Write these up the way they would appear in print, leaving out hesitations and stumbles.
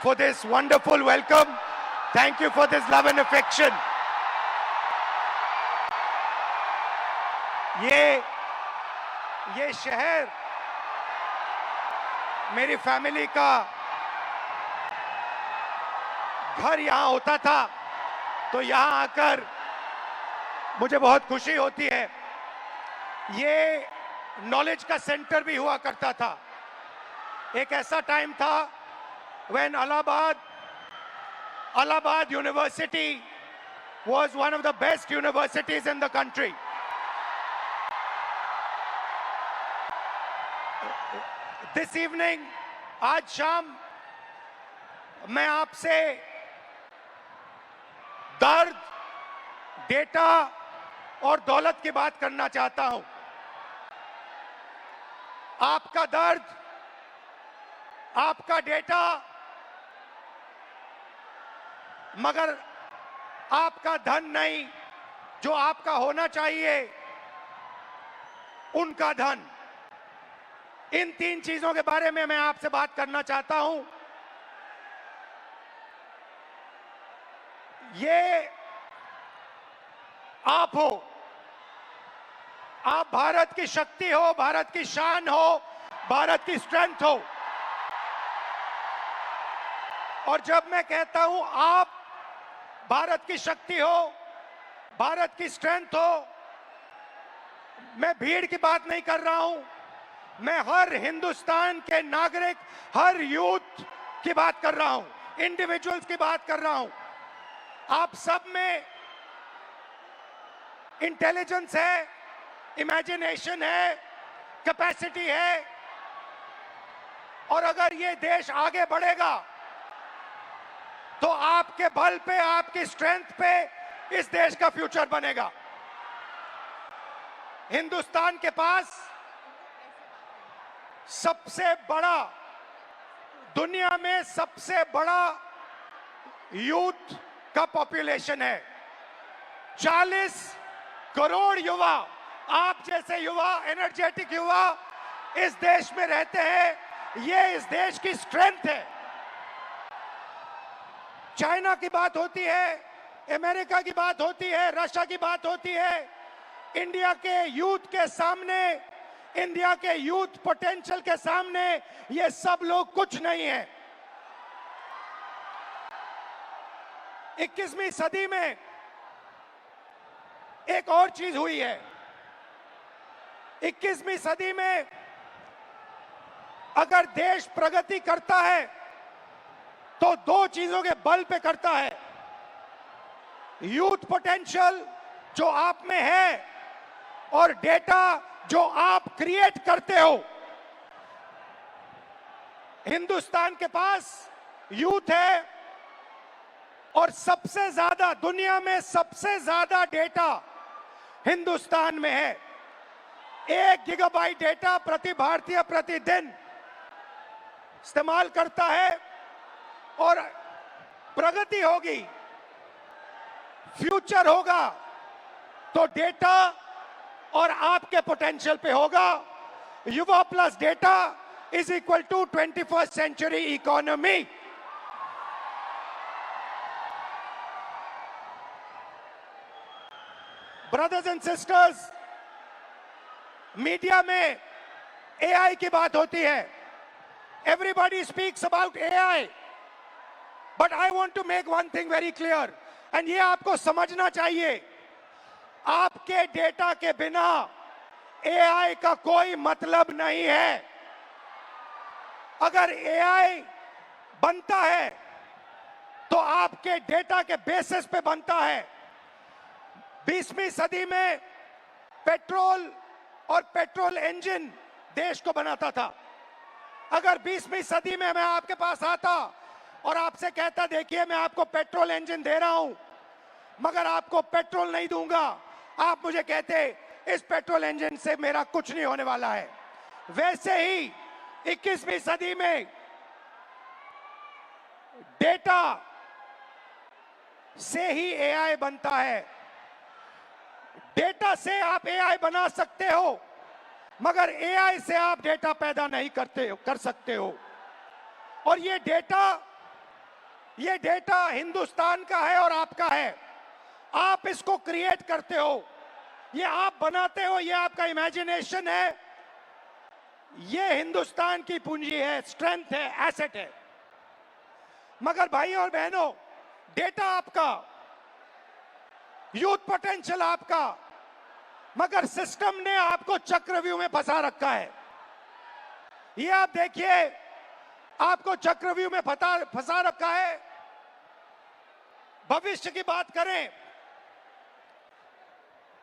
for this wonderful welcome. Thank you for this love and affection. ये शहर मेरी family का घर यहां होता था, तो यहां आकर मुझे बहुत खुशी होती है। ये नॉलेज का सेंटर भी हुआ करता था। एक ऐसा टाइम था when Allahabad University was one of the best universities in the country. This evening, आज शाम मैं आपसे दर्द, डेटा और दौलत की बात करना चाहता हूं। आपका दर्द, आपका डेटा, मगर आपका धन नहीं, जो आपका होना चाहिए, उनका धन। इन तीन चीजों के बारे में मैं आपसे बात करना चाहता हूं। ये आप हो, आप भारत की शक्ति हो, भारत की शान हो, भारत की स्ट्रेंथ हो। और जब मैं कहता हूं आप भारत की शक्ति हो, भारत की स्ट्रेंथ हो, मैं भीड़ की बात नहीं कर रहा हूं। मैं हर हिंदुस्तान के नागरिक, हर यूथ की बात कर रहा हूं, इंडिविजुअल्स की बात कर रहा हूं। आप सब में इंटेलिजेंस है, इमेजिनेशन है, कैपेसिटी है, और अगर ये देश आगे बढ़ेगा तो आपके बल पे, आपकी स्ट्रेंथ पे इस देश का फ्यूचर बनेगा। हिंदुस्तान के पास सबसे बड़ा, दुनिया में सबसे बड़ा यूथ का पॉपुलेशन है। 40 करोड़ युवा, आप जैसे युवा, एनर्जेटिक युवा इस देश में रहते हैं। ये इस देश की स्ट्रेंथ है। चाइना की बात होती है, अमेरिका की बात होती है, रशिया की बात होती है, इंडिया के यूथ के सामने, इंडिया के यूथ पोटेंशियल के सामने ये सब लोग कुछ नहीं है। 21वीं सदी में एक और चीज हुई है। 21वीं सदी में अगर देश प्रगति करता है तो दो चीजों के बल पे करता है। यूथ पोटेंशियल जो आप में है और डेटा जो आप क्रिएट करते हो। हिंदुस्तान के पास यूथ है और सबसे ज्यादा, दुनिया में सबसे ज्यादा डेटा हिंदुस्तान में है। 1 गीगाबाइट डेटा प्रति भारतीय प्रतिदिन इस्तेमाल करता है। और प्रगति होगी, फ्यूचर होगा, तो डेटा और आपके पोटेंशियल पे होगा। युवा plus data is equal to 21st century economy. Brothers and sisters, media में एआई की बात होती है। Everybody speaks about AI, but I want to make one thing very clear, and ये आपको समझना चाहिए। आपके डेटा के बिना एआई का कोई मतलब नहीं है। अगर एआई बनता है तो आपके डेटा के बेसिस पे बनता है। 20वीं सदी में पेट्रोल और पेट्रोल इंजन देश को बनाता था। अगर 20वीं सदी में मैं आपके पास आता और आपसे कहता, देखिए मैं आपको पेट्रोल इंजन दे रहा हूं, मगर आपको पेट्रोल नहीं दूंगा, आप मुझे कहते इस पेट्रोल इंजन से मेरा कुछ नहीं होने वाला है। वैसे ही 21वीं सदी में डेटा से ही एआई बनता है। डेटा से आप एआई बना सकते हो, मगर एआई से आप डेटा पैदा नहीं कर सकते हो। और ये डेटा ये डेटा हिंदुस्तान का है और आपका है। आप इसको क्रिएट करते हो, ये आप बनाते हो, ये आपका इमेजिनेशन है। ये हिंदुस्तान की पूंजी है, स्ट्रेंथ है, एसेट है। मगर भाई और बहनों, डेटा आपका, यूथ पोटेंशियल आपका, मगर सिस्टम ने आपको चक्रव्यूह में फंसा रखा है। ये आप देखिए, आपको चक्रव्यूह में फंसा रखा है। भविष्य की बात करें,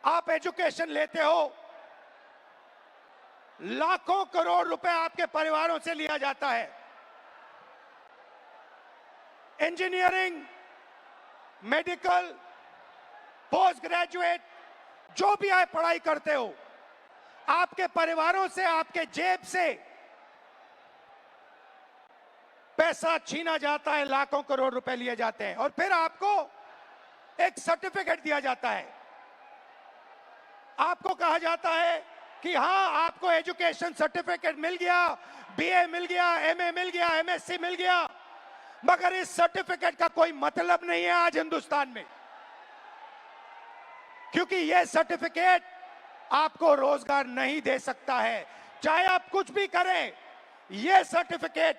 आप एजुकेशन लेते हो, लाखों करोड़ रुपए आपके परिवारों से लिया जाता है। इंजीनियरिंग, मेडिकल, पोस्ट ग्रेजुएट, जो भी आप पढ़ाई करते हो, आपके परिवारों से, आपके जेब से पैसा छीना जाता है, लाखों करोड़ रुपए लिए जाते हैं और फिर आपको एक सर्टिफिकेट दिया जाता है। आपको कहा जाता है कि हाँ, आपको एजुकेशन सर्टिफिकेट मिल गया, बीए मिल गया, एमए मिल गया, एमएससी मिल गया, मगर इस सर्टिफिकेट का कोई मतलब नहीं है आज हिंदुस्तान में, क्योंकि यह सर्टिफिकेट आपको रोजगार नहीं दे सकता है। चाहे आप कुछ भी करें, यह सर्टिफिकेट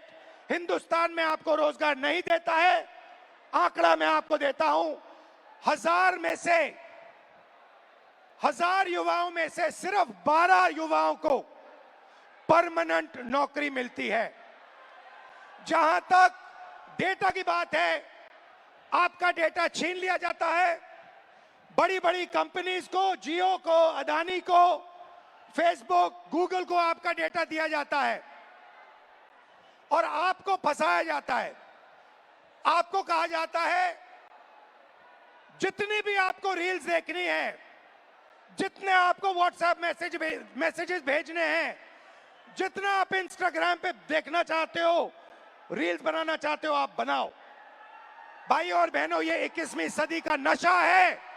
हिंदुस्तान में आपको रोजगार नहीं देता है। आंकड़ा मैं आपको देता हूं, 1000 युवाओं में से सिर्फ 12 युवाओं को परमानेंट नौकरी मिलती है। जहां तक डेटा की बात है, आपका डेटा छीन लिया जाता है। बड़ी बड़ी कंपनीज को, जियो को, अदानी को, फेसबुक, गूगल को आपका डेटा दिया जाता है और आपको फंसाया जाता है। आपको कहा जाता है जितनी भी आपको रील्स देखनी है, जितने आपको व्हाट्सएप मैसेजेस भेजने हैं, जितना आप इंस्टाग्राम पे देखना चाहते हो, रील्स बनाना चाहते हो, आप बनाओ। भाई और बहनों, ये 21वीं सदी का नशा है।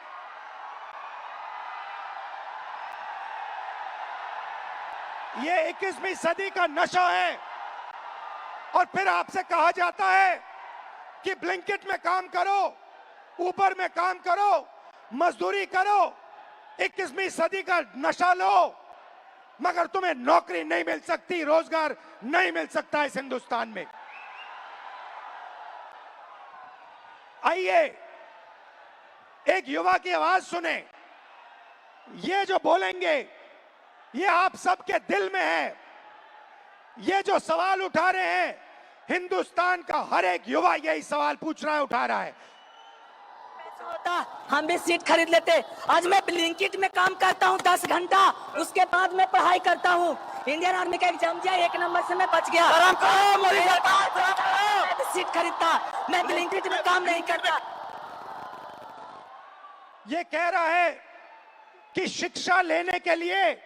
ये 21वीं सदी का नशा है। और फिर आपसे कहा जाता है कि ब्लिंकिट में काम करो, ऊबर में काम करो, मजदूरी करो, 21वीं सदी का नशा लो, मगर तुम्हें नौकरी नहीं मिल सकती, रोजगार नहीं मिल सकता इस हिंदुस्तान में। आइए एक युवा की आवाज सुने। ये जो बोलेंगे, ये आप सबके दिल में है। ये जो सवाल उठा रहे हैं, हिंदुस्तान का हर एक युवा यही सवाल पूछ रहा है, उठा रहा है। होता हम भी सीट खरीद लेते। आज मैं ब्लिंकिट में काम करता हूँ 10 घंटा, उसके बाद मैं पढ़ाई करता हूँ। इंडियन आर्मी का एग्जाम दिया, 1 नंबर से मैं बच गया। मैं सीट खरीदता, मैं ब्लिंकिट में काम नहीं करता। ये कह रहा है कि शिक्षा लेने के लिए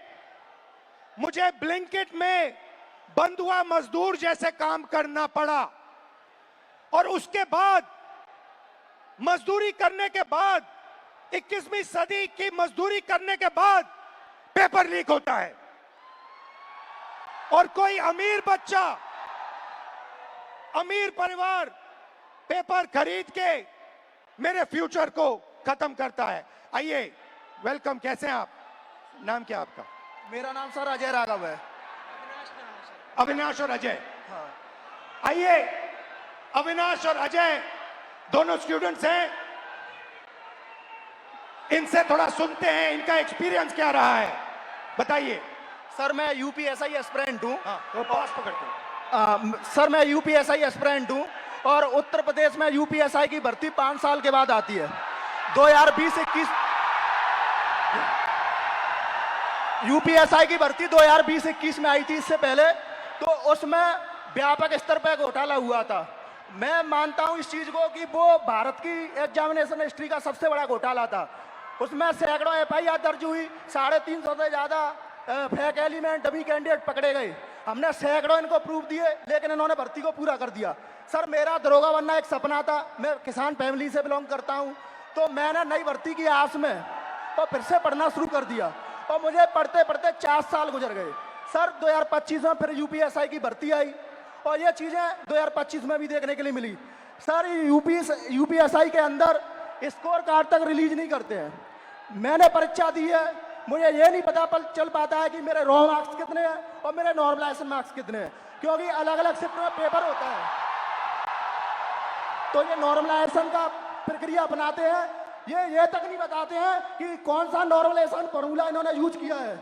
मुझे ब्लिंकिट में बंधुआ मजदूर जैसे काम करना पड़ा और उसके बाद मजदूरी करने के बाद, 21वीं सदी की मजदूरी करने के बाद पेपर लीक होता है और कोई अमीर बच्चा, अमीर परिवार पेपर खरीद के मेरे फ्यूचर को खत्म करता है। आइए, वेलकम। कैसे हैं आप? नाम क्या आपका? मेरा नाम सर अजय राघव है। अविनाश और अजय। आइए, अविनाश और अजय दोनों स्टूडेंट्स हैं, इनसे थोड़ा सुनते हैं, इनका एक्सपीरियंस क्या रहा है, बताइए। सर मैं यूपीएसआई एस्पिरेंट हूँ। तो पास पकड़ते। सर मैं यूपीएसआई एस्पिरेंट हूँ और उत्तर प्रदेश में यूपीएसआई की भर्ती 5 साल के बाद आती है। 2020-21 यूपीएसआई की भर्ती 2020-21 में आई थी। इससे पहले तो उसमें व्यापक स्तर पर घोटाला हुआ था। मैं मानता हूं इस चीज को कि वो भारत की एग्जामिनेशन हिस्ट्री का सबसे बड़ा घोटाला था। उसमें सैकड़ों एफआईआर दर्ज हुई, 350 से ज्यादा फेक एलिमेंट, डमी कैंडिडेट पकड़े गए। हमने सैकड़ों इनको प्रूफ दिए, लेकिन इन्होंने भर्ती को पूरा कर दिया। सर मेरा दरोगा बनना एक सपना था। मैं किसान फैमिली से बिलोंग करता हूँ, तो मैंने नई भर्ती की आस में तो फिर से पढ़ना शुरू कर दिया और मुझे पढ़ते पढ़ते 4 साल गुजर गए। सर 2025 में फिर यूपीएसआई की भर्ती आई और ये चीज़ें 2025 में भी देखने के लिए मिली। सर यूपीएसआई के अंदर स्कोर कार्ड तक रिलीज नहीं करते हैं। मैंने परीक्षा दी है, मुझे ये नहीं पता चल पाता है कि मेरे रॉ मार्क्स कितने हैं और मेरे नॉर्मलाइजेशन मार्क्स कितने हैं, क्योंकि अलग अलग शिफ्ट में पेपर होता है। तो ये नॉर्मलाइजेशन का प्रक्रिया बनाते हैं, ये तक नहीं बताते हैं कि कौन सा नॉर्मलाइजेशन फॉर्मूला इन्होंने यूज किया है।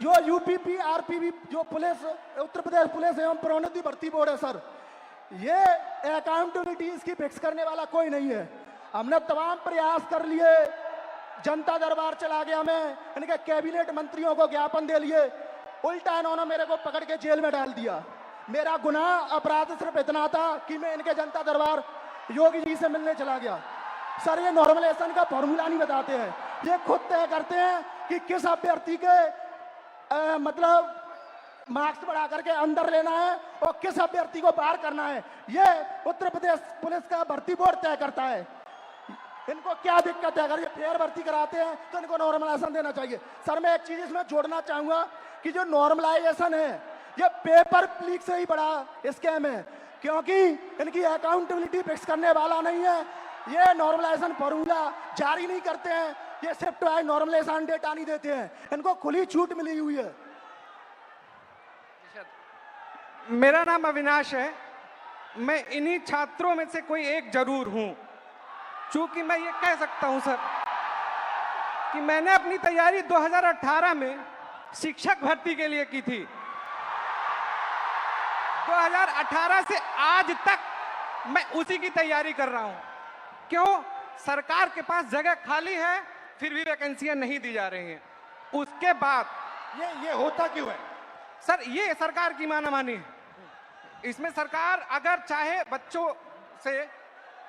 जो यूपीपी आरपीबी जो पुलिस उत्तर प्रदेश पुलिस एवं प्रोन्नति भर्ती बोर्ड है सर, ये अकाउंटेबिलिटी इसकी फिक्स करने वाला कोई नहीं है। हमने तमाम प्रयास कर लिए, जनता दरबार चला गया, मैं इनके कैबिनेट मंत्रियों को ज्ञापन दे लिए, उल्टा इन्होंने मेरे को पकड़ के जेल में डाल दिया। मेरा गुनाह अपराध सिर्फ इतना था कि मैं इनके जनता दरबार योगी जी से मिलने चला गया। सर ये नॉर्मलाइजेशन का फॉर्मूला नहीं बताते हैं, ये खुद तय करते हैं कि किस अभ्यर्थी के मतलब मार्क्स बढ़ा करके अंदर लेना है और किस अभ्यर्थी को बाहर करना है। ये उत्तर प्रदेश पुलिस का भर्ती बोर्ड तय करता है। इनको क्या दिक्कत है? अगर ये फेयर भर्ती कराते हैं तो इनको नॉर्मलाइजेशन देना चाहिए। सर मैं एक चीज इसमें जोड़ना चाहूंगा कि जो नॉर्मलाइजेशन है ये पेपर लीक से ही बड़ा स्कैम है, क्योंकि इनकी अकाउंटेबिलिटी फिक्स करने वाला नहीं है। ये नॉर्मलाइजेशन फॉर्मूला जारी नहीं करते हैं, ये शिफ्ट वाइज नॉर्मलाइजेशन डेटा नहीं देते हैं, इनको खुली छूट मिली हुई है। मेरा नाम अविनाश है, मैं इन्हीं छात्रों में से कोई एक जरूर हूं। चूंकि मैं ये कह सकता हूं सर कि मैंने अपनी तैयारी 2018 में शिक्षक भर्ती के लिए की थी। 2018 से आज तक मैं उसी की तैयारी कर रहा हूं। क्यों? सरकार के पास जगह खाली है, फिर भी वैकेंसियां नहीं दी जा रही हैं। उसके बाद ये होता क्यों है सर? ये सरकार की मानामानी है। इसमें सरकार अगर चाहे बच्चों से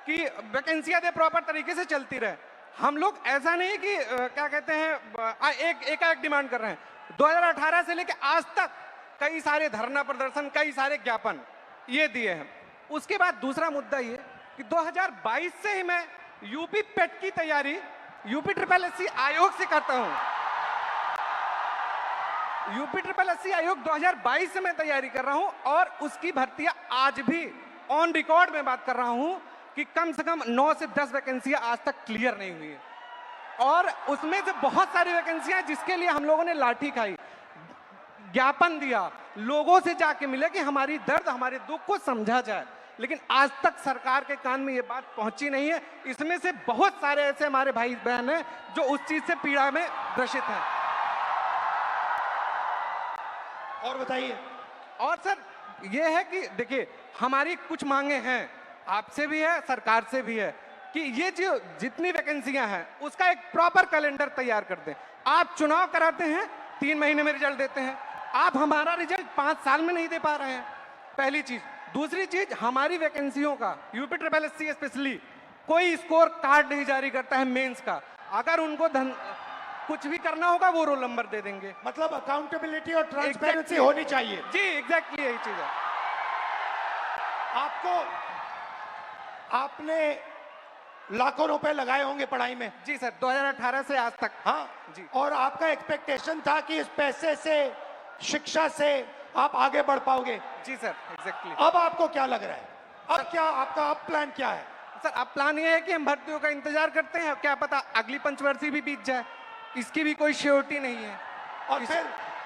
कि वैकेंसियां दे, प्रॉपर तरीके से चलती रहे। हम लोग ऐसा नहीं कि क्या कहते हैं एक डिमांड कर रहे हैं। 2018 से लेकर आज तक कई सारे धरना प्रदर्शन, कई सारे ज्ञापन ये दिए हैं। उसके बाद दूसरा मुद्दा ये कि 2022 से ही मैं यूपी पेट की तैयारी यूपी SSS आयोग से करता हूं। यूपी SSS आयोग 2022 से मैं तैयारी कर रहा हूं और उसकी भर्तियां आज भी ऑन रिकॉर्ड में बात कर रहा हूं कि कम से कम 9 से 10 वैकेंसियां आज तक क्लियर नहीं हुई है। और उसमें से बहुत सारी वैकेंसियां जिसके लिए हम लोगों ने लाठी खाई, ज्ञापन दिया, लोगों से जाके मिले कि हमारी दर्द, हमारे दुख को समझा जाए, लेकिन आज तक सरकार के कान में ये बात पहुंची नहीं है। इसमें से बहुत सारे ऐसे हमारे भाई बहन हैं जो उस चीज से पीड़ा में ग्रसित हैं। और बताइए। और सर ये है कि देखिए हमारी कुछ मांगे हैं, आपसे भी है, सरकार से भी है, कि ये जो जितनी वैकेंसियां हैं उसका एक प्रॉपर कैलेंडर तैयार कर दें। आप चुनाव कराते हैं, 3 महीने में रिजल्ट देते हैं, आप हमारा रिजल्ट 5 साल में नहीं दे पा रहे हैं, पहली चीज। दूसरी चीज, हमारी वैकेंसियों का यूपी SSS स्पेशली कोई स्कोर कार्ड नहीं जारी करता है मेंस का। अगर उनको कुछ भी करना होगा वो रोल नंबर दे देंगे। मतलब अकाउंटेबिलिटी और ट्रांसपेरेंसी होनी चाहिए। जी एग्जैक्टली यही चीज है। आपने लाखों रुपए लगाए होंगे पढ़ाई में। जी सर, 2018 से आज तक। हाँ जी। और आपका एक्सपेक्टेशन था कि इस पैसे से, शिक्षा से आप आगे बढ़ पाओगे। जी सर एग्जैक्टली। अब आपको क्या लग रहा है? अब क्या आपका प्लान क्या है? सर अब प्लान ये है कि हम भर्तियों का इंतजार करते हैं, क्या पता अगली पंचवर्षीय भी बीत जाए, इसकी भी कोई श्योरिटी नहीं है।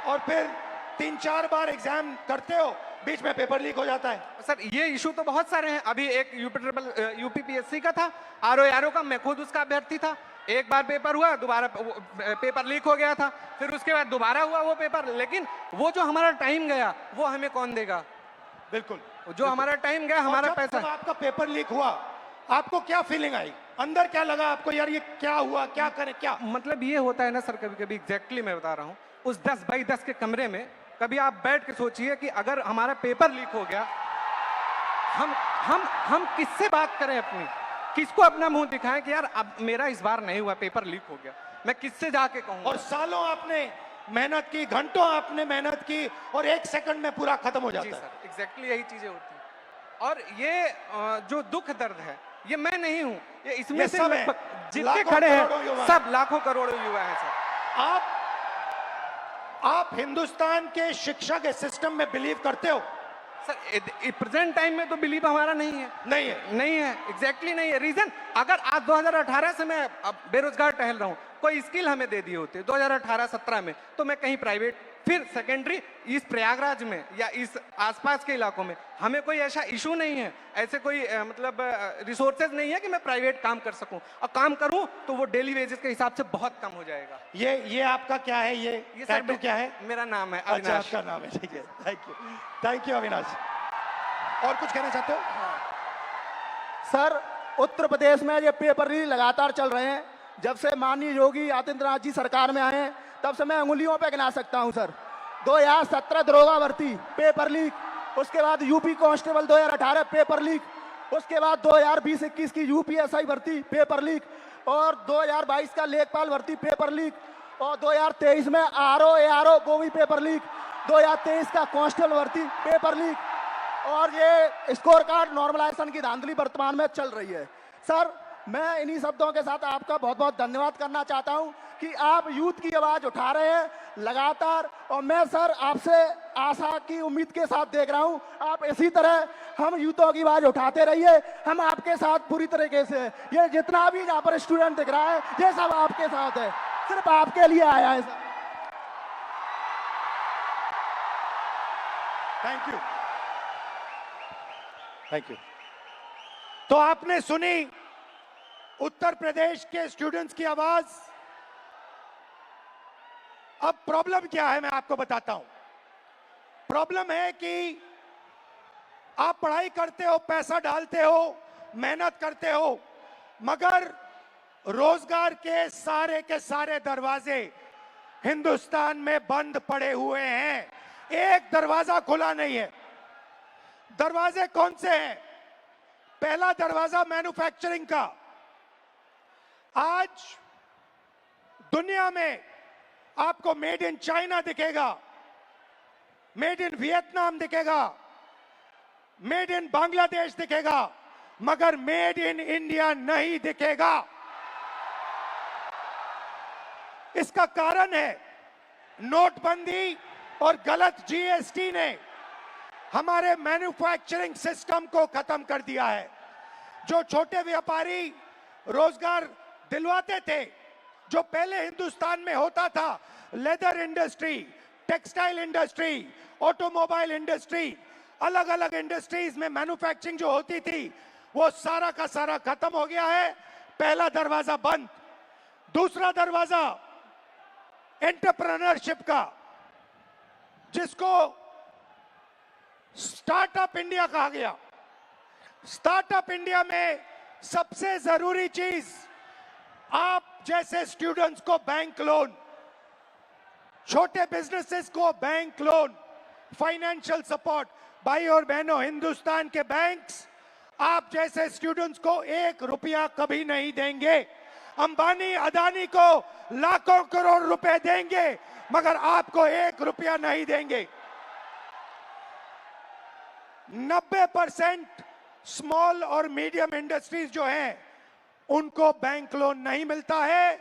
और फिर 3-4 बार एग्जाम करते हो, बीच में पेपर लीक हो जाता है। सर ये इशू तो बहुत सारे हैं। अभी एक यूपी PSC का था, RO का, मैं खुद उसका अभ्यर्थी था। एक बार पेपर हुआ, दोबारा पेपर लीक हो गया था, फिर उसके बाद दोबारा हुआ वो पेपर। लेकिन वो जो हमारा टाइम गया वो हमें कौन देगा? बिल्कुल, जो हमारा टाइम गया, हमारा पैसा। जब आपका पेपर लीक हुआ, आपको क्या फीलिंग आई? अंदर क्या लगा आपको, यार ये क्या हुआ, क्या करें, क्या? मतलब ये होता है ना सर, कभी कभी एग्जैक्टली मैं बता रहा हूँ, उस 10 बाई 10 के कमरे में कभी आप बैठ के सोचिए कि अगर हमारा पेपर लीक हो गया, हम किससे बात करें अपनी, किसको अपना मुंह दिखाएं कि यार अब मेरा इस बार नहीं हुआ, पेपर लीक हो गया, मैं किससे जाके कहूँ? और सालों आपने मेहनत की, घंटों आपने मेहनत की, और 1 सेकंड में पूरा खत्म हो जाता है। सर एग्जैक्टली यही चीजें होती हैं। और ये जो दुख दर्द है, ये मैं नहीं हूं, ये इसमें से जितने खड़े हैं सब लाखों करोड़ों युवा हैं सर। आप हिंदुस्तान के शिक्षा के सिस्टम में बिलीव करते हो? सर प्रेजेंट टाइम में तो बिलीव हमारा नहीं है, नहीं है, एग्जैक्टली नहीं है। रीजन, अगर आज 2018 से मैं अब बेरोजगार टहल रहा हूं, कोई स्किल हमें दे दिए होते 2018-17 में, तो मैं कहीं प्राइवेट, फिर सेकेंडरी, इस प्रयागराज में या इस आसपास के इलाकों में हमें कोई ऐसा इशू नहीं है, ऐसे कोई मतलब रिसोर्सेज नहीं है कि मैं प्राइवेट काम कर सकूं, और काम करूं तो वो डेली वेजेस के हिसाब से बहुत कम हो जाएगा। ये आपका क्या है? ये टैटू क्या है? मेरा नाम है अच्छा, अविनाश। आपका नाम है, ठीक है। Thank you Avinash. और कुछ कहना चाहते हो? सर, उत्तर प्रदेश में ये पेपर लीक लगातार चल रहे हैं। जब से माननीय योगी आदित्यनाथ जी सरकार में आए हैं, तब से मैं उंगलियों पे गिना सकता हूं सर। 2017 दरोगा भर्ती पेपर लीक, उसके बाद यूपी कांस्टेबल 2018 पेपर लीक, उसके बाद 2020-21 की यूपीएसआई भर्ती पेपर लीक, और 2022 का लेखपाल भर्ती पेपर लीक, और 2023 में आरओ एआरओ वो भी पेपर लीक, 2023 का कांस्टेबल भर्ती पेपर लीक, और ये स्कोर कार्ड नॉर्मलाइजेशन की धांधली वर्तमान में चल रही है। सर, मैं इन्हीं शब्दों के साथ आपका बहुत बहुत धन्यवाद करना चाहता हूं कि आप यूथ की आवाज उठा रहे हैं लगातार, और मैं सर आपसे आशा की उम्मीद के साथ देख रहा हूं, आप इसी तरह हम यूथों की आवाज उठाते रहिए। हम आपके साथ पूरी तरीके से, ये जितना भी यहाँ पर स्टूडेंट दिख रहा है, ये सब आपके साथ है, सिर्फ आपके लिए आया है सर। Thank you. तो आपने सुनी उत्तर प्रदेश के स्टूडेंट्स की आवाज। अब प्रॉब्लम क्या है मैं आपको बताता हूं। प्रॉब्लम है कि आप पढ़ाई करते हो, पैसा डालते हो, मेहनत करते हो, मगर रोजगार के सारे दरवाजे हिंदुस्तान में बंद पड़े हुए हैं। एक दरवाजा खुला नहीं है। दरवाजे कौन से हैं? पहला दरवाजा मैन्युफैक्चरिंग का। आज दुनिया में आपको मेड इन चाइना दिखेगा, मेड इन वियतनाम दिखेगा, मेड इन बांग्लादेश दिखेगा, मगर मेड इन इंडिया नहीं दिखेगा। इसका कारण है नोटबंदी और गलत जीएसटी ने हमारे मैन्युफैक्चरिंग सिस्टम को खत्म कर दिया है। जो छोटे व्यापारी रोजगार दिलवाते थे, जो पहले हिंदुस्तान में होता था, leather industry, textile industry, automobile industry, अलग अलग इंडस्ट्रीज में मैन्युफैक्चरिंग जो होती थी, वो सारा का सारा खत्म हो गया है। पहला दरवाजा बंद। दूसरा दरवाजा एंटरप्रेन्योरशिप का, जिसको स्टार्टअप इंडिया कहा गया। स्टार्टअप इंडिया में सबसे जरूरी चीज, आप जैसे स्टूडेंट्स को बैंक लोन, छोटे बिजनेसेस को बैंक लोन, फाइनेंशियल सपोर्ट। भाई और बहनों, हिंदुस्तान के बैंक्स आप जैसे स्टूडेंट्स को 1 रुपया कभी नहीं देंगे। अंबानी अदानी को लाखों करोड़ रुपए देंगे, मगर आपको 1 रुपया नहीं देंगे। 90% स्मॉल और मीडियम इंडस्ट्रीज जो हैं, उनको बैंक लोन नहीं मिलता है।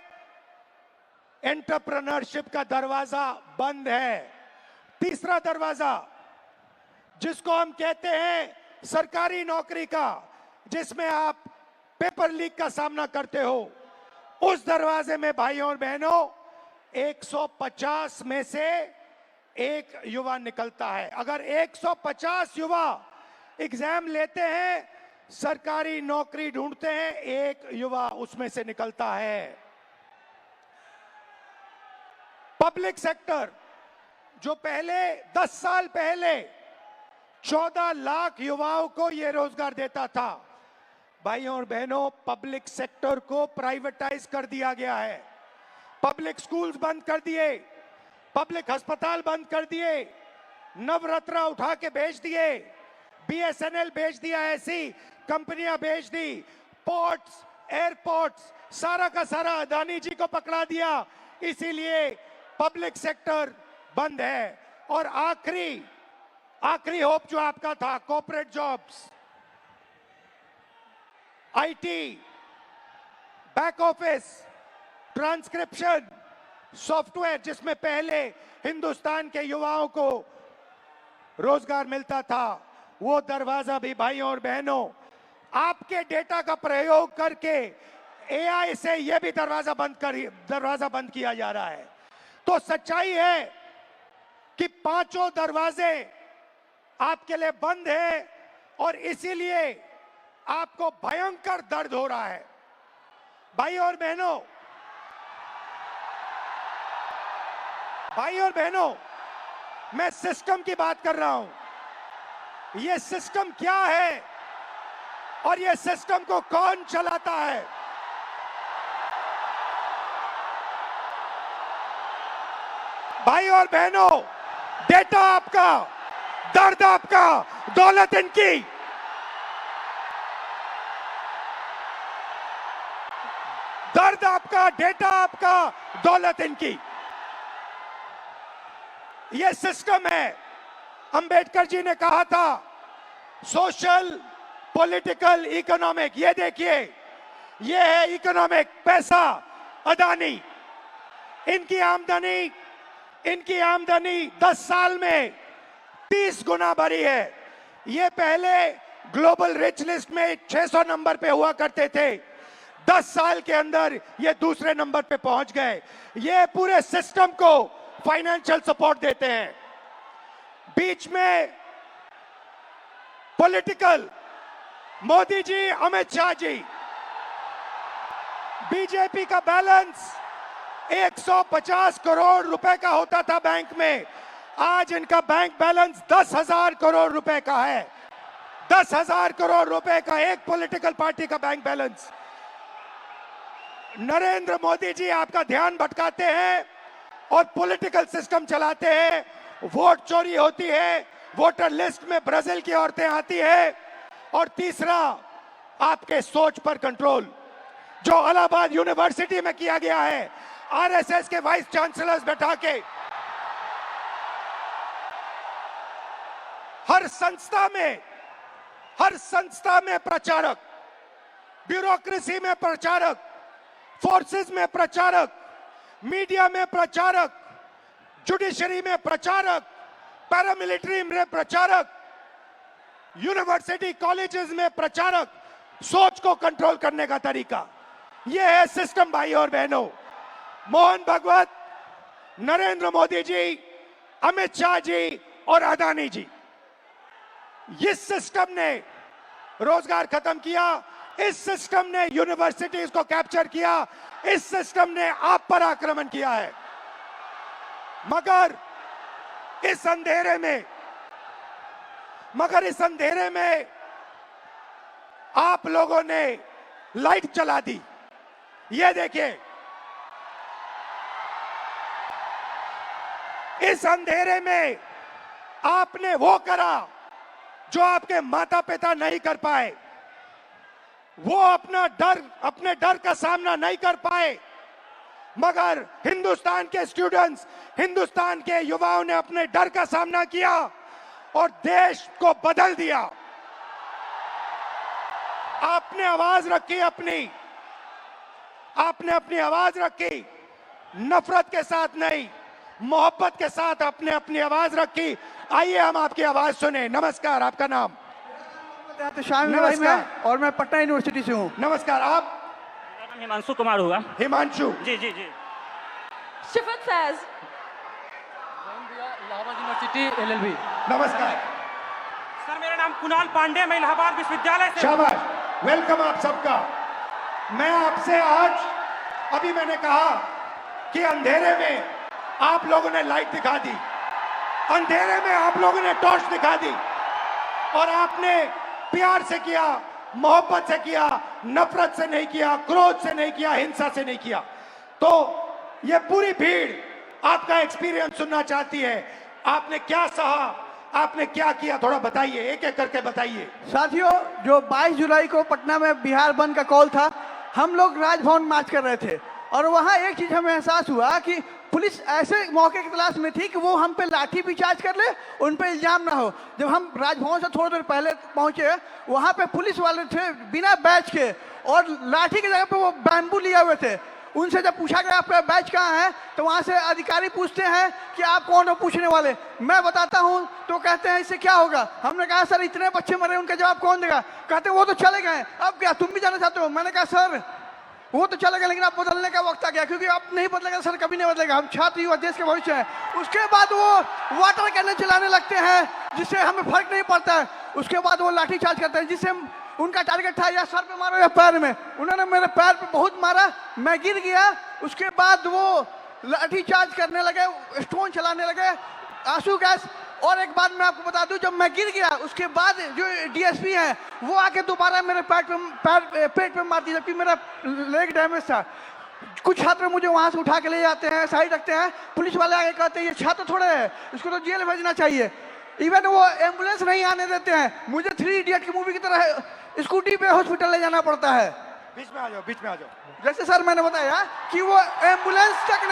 एंटरप्रेन्योरशिप का दरवाजा बंद है। तीसरा दरवाजा, जिसको हम कहते हैं सरकारी नौकरी का, जिसमें आप पेपर लीक का सामना करते हो, उस दरवाजे में भाइयों और बहनों 150 में से एक युवा निकलता है। अगर 150 युवा एग्जाम लेते हैं, सरकारी नौकरी ढूंढते हैं, एक युवा उसमें से निकलता है। पब्लिक सेक्टर, जो पहले 10 साल पहले 14 लाख युवाओं को यह रोजगार देता था, भाइयों और बहनों, पब्लिक सेक्टर को प्राइवेटाइज कर दिया गया है। पब्लिक स्कूल्स बंद कर दिए, पब्लिक अस्पताल बंद कर दिए, नवरत्न उठा के बेच दिए, बीएसएनएल बेच दिया, ऐसी कंपनियां बेच दी, पोर्ट्स, एयरपोर्ट्स, सारा का सारा अदानी जी को पकड़ा दिया। इसीलिए पब्लिक सेक्टर बंद है। और आखिरी होप जो आपका था, corporate jobs, IT, back office, transcription, software, जिसमें पहले हिंदुस्तान के युवाओं को रोजगार मिलता था, वो दरवाजा भी भाइयों और बहनों आपके डेटा का प्रयोग करके एआई से ये भी दरवाजा बंद किया जा रहा है। तो सच्चाई है कि पांचों दरवाजे आपके लिए बंद है और इसीलिए आपको भयंकर दर्द हो रहा है। भाइयों और बहनों, मैं सिस्टम की बात कर रहा हूं। ये सिस्टम क्या है और ये सिस्टम को कौन चलाता है? भाई और बहनों, डेटा आपका, दर्द आपका, दौलत इनकी। दर्द आपका, डेटा आपका, दौलत इनकी। ये सिस्टम है। अंबेडकर जी ने कहा था सोशल, पॉलिटिकल, इकोनॉमिक। ये देखिए, ये है इकोनॉमिक, पैसा, अदानी। इनकी आमदनी 10 साल में 30 गुना बढ़ी है। ये पहले ग्लोबल रिच लिस्ट में 600 नंबर पे हुआ करते थे, 10 साल के अंदर ये दूसरे नंबर पे पहुंच गए। ये पूरे सिस्टम को फाइनेंशियल सपोर्ट देते हैं। बीच में पॉलिटिकल, मोदी जी, अमित शाह जी। बीजेपी का बैलेंस 150 करोड़ रुपए का होता था बैंक में, आज इनका बैंक बैलेंस 10,000 करोड़ रुपए का है। 10,000 करोड़ रुपए का एक पॉलिटिकल पार्टी का बैंक बैलेंस। नरेंद्र मोदी जी आपका ध्यान भटकाते हैं और पॉलिटिकल सिस्टम चलाते हैं। वोट चोरी होती है, वोटर लिस्ट में ब्राजील की औरतें आती है। और तीसरा, आपके सोच पर कंट्रोल, जो इलाहाबाद यूनिवर्सिटी में किया गया है, आरएसएस के वाइस चांसलर्स बैठा के हर संस्था में प्रचारक, ब्यूरोक्रेसी में प्रचारक, फोर्सेस में प्रचारक, मीडिया में प्रचारक, जुडिशरी में प्रचारक, पैरामिलिट्री में प्रचारक, यूनिवर्सिटी कॉलेजेस में प्रचारक। सोच को कंट्रोल करने का तरीका यह है सिस्टम। भाई और बहनों, मोहन भगवत, नरेंद्र मोदी जी, अमित शाह जी और अदानी जी, इस सिस्टम ने रोजगार खत्म किया। इस सिस्टम ने यूनिवर्सिटीज को कैप्चर किया। इस सिस्टम ने आप पर आक्रमण किया है। मगर इस अंधेरे में आप लोगों ने लाइट जला दी। ये देखिए, इस अंधेरे में आपने वो करा जो आपके माता पिता नहीं कर पाए। वो अपने डर का सामना नहीं कर पाए, मगर हिंदुस्तान के स्टूडेंट्स, हिंदुस्तान के युवाओं ने अपने डर का सामना किया और देश को बदल दिया। आपने अपनी आवाज रखी, नफरत के साथ नहीं, मोहब्बत के साथ आपने अपनी आवाज रखी। आइए हम आपकी आवाज सुने। नमस्कार, आपका नाम? नमस्कार। और मैं पटना यूनिवर्सिटी से हूँ। नमस्कार। आप? मेरा नाम हिमांशु कुमार हुआ। हिमांशु जी जी जी। शिफत फैज, इलाहाबाद यूनिवर्सिटी LLB। नमस्कार सर, मेरा नाम कुणाल पांडे, मैं इलाहाबाद विश्वविद्यालय से। शाबाश, वेलकम आप सबका। मैं आपसे आज, अभी मैंने कहा कि अंधेरे में आप लोगों ने लाइट दिखा दी, अंधेरे में आप लोगों ने टॉर्च दिखा दी और आपने प्यार से किया, मोहब्बत से किया, नफरत से नहीं किया, क्रोध से नहीं किया, हिंसा से नहीं किया। तो ये पूरी भीड़ आपका एक्सपीरियंस सुनना चाहती है। आपने क्या सहा, आपने क्या किया, थोड़ा बताइए, एक एक करके बताइए। साथियों, जो 22 जुलाई को पटना में बिहार बंद का कॉल था, हम लोग राजभवन मार्च कर रहे थे और वहाँ एक चीज हमें एहसास हुआ कि पुलिस ऐसे मौके की तलाश में थी कि वो हम पे लाठी भी चार्ज कर ले, उन पे इल्जाम ना हो। जब हम राजभवन से थोड़ी देर पहले पहुंचे, वहाँ पे पुलिस वाले थे बिना बैच के और लाठी की जगह पे वो बैम्बू लिए हुए थे। उनसे जब पूछा गया आपका बैच कहाँ है, तो वहाँ से अधिकारी पूछते हैं कि आप कौन हो पूछने वाले। मैं बताता हूँ तो कहते हैं इससे क्या होगा। हमने कहा सर इतने बच्चे मरे, उनका जवाब कौन देगा। कहते हैं वो तो चले गए, अब क्या तुम भी जाना चाहते हो। मैंने कहा सर वो तो चले गए, लेकिन अब बदलने का वक्त आ गया, क्योंकि अब नहीं बदलेगा सर, कभी नहीं बदलेगा। हम छात्र युवा देश के भविष्य हैं। उसके बाद वो वाटर कैनन चलाने लगते हैं, जिससे हमें फर्क नहीं पड़ता है। उसके बाद वो लाठी चार्ज करते हैं, जिससे उनका टारगेट था या सर पे मारो या पैर में। उन्होंने मेरे पैर पे बहुत मारा, मैं गिर गया। उसके बाद वो लाठी चार्ज करने लगे, स्टोन चलाने लगे, आंसू गैस। और एक बात मैं आपको बता दूं, जब मैं गिर गया उसके बाद जो डीएसपी हैं वो आके दोबारा मेरे पेट पे मार दी, जबकि मेरा लेग डैमेज था। कुछ छात्र मुझे वहां से उठा के ले जाते हैं, साइड रखते हैं। पुलिस वाले आके कहते हैं ये छात्र थोड़े है, इसको तो जेल भेजना चाहिए। इवन वो एम्बुलेंस नहीं आने देते हैं। मुझे 3 इडियट की मूवी की तरह स्कूटी पे हॉस्पिटल ले जाना पड़ता है। बीच में आ जाओ, बीच में आ जाओ। जैसे सर मैंने बताया कि वो एम्बुलेंस तक